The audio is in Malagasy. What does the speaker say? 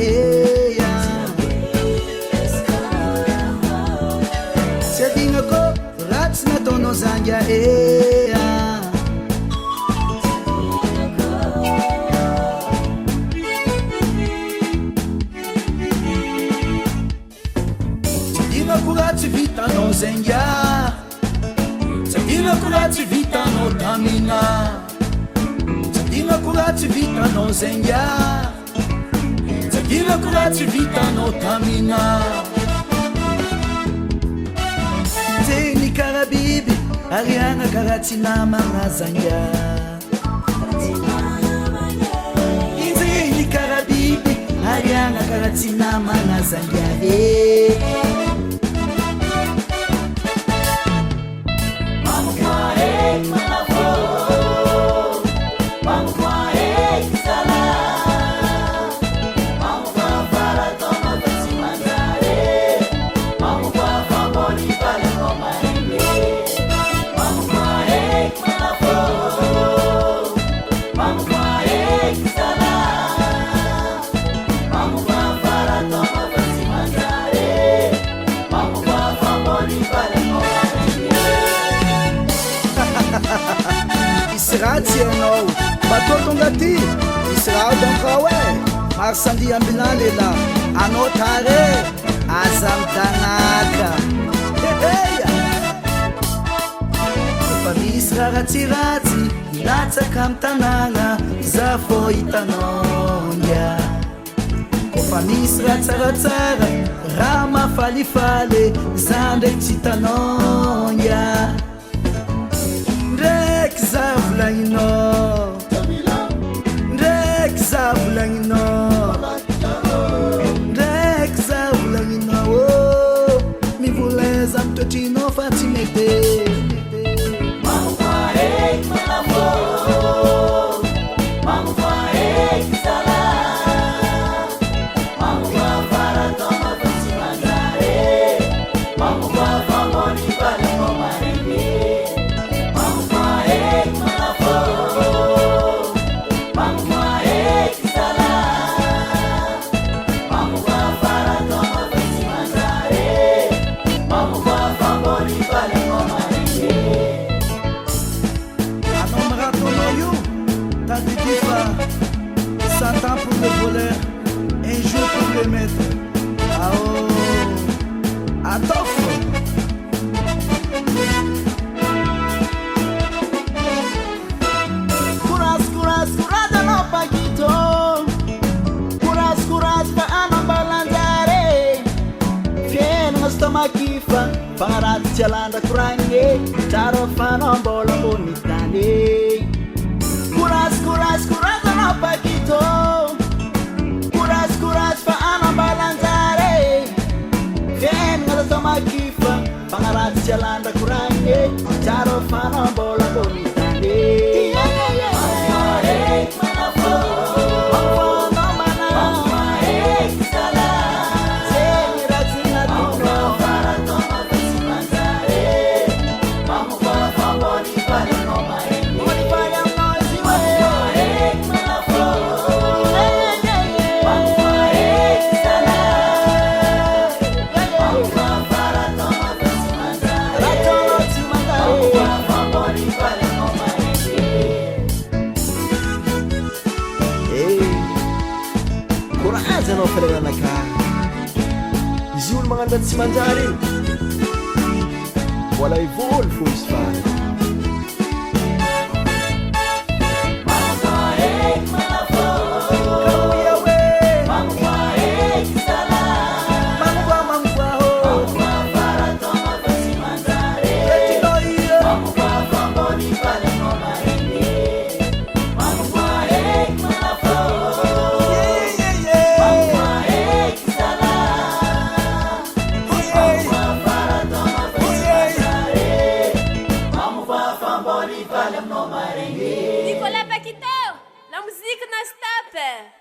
eya tsy adignako ratsy nataonao zanga eya tsy adignako ratsy vitanao zanga tsy adignako ratsy vitanao tamina Sadinako ratsy vitanao zanga Sadinako ratsy vitanao tamina Teny kara biby ariana kara tsy namana zanga Teny kara biby ariana kara tsy namana zanga Ratsy anao batotonga ty isy raha donc ouais marsandi ambina lela anao tare aza mitanaka fa misy raha ratsiratsy latsaka amy tanàgna za fô hitanonga kofa misy raha tsaratsara raha mafalifaly za ndraiky tsy hitanonga Ndraiky za volagninao Ndraiky za volagninao Ndraiky za volagninao mivoleza mitoetrinao fa tsy mety Satan pour le voleur, un jour pour le maître. Ah oh, attention. Curas, curas, curada no paquito. Curas, curas, pa anong balandare. Fien ng stomakifa, para tialanda kurange. Charo fanon bolo unitane. Curas, curas, curada no paquito. Curas, curas, paano balanzare. Ken nga stomakifa, pangarat jalanda kurange. Charo fano bola bonitane. Ano pala na naka Izi olo magnano tsy manjary wala ivôly fô izy fa Nicolas Paquito, la musique non stop.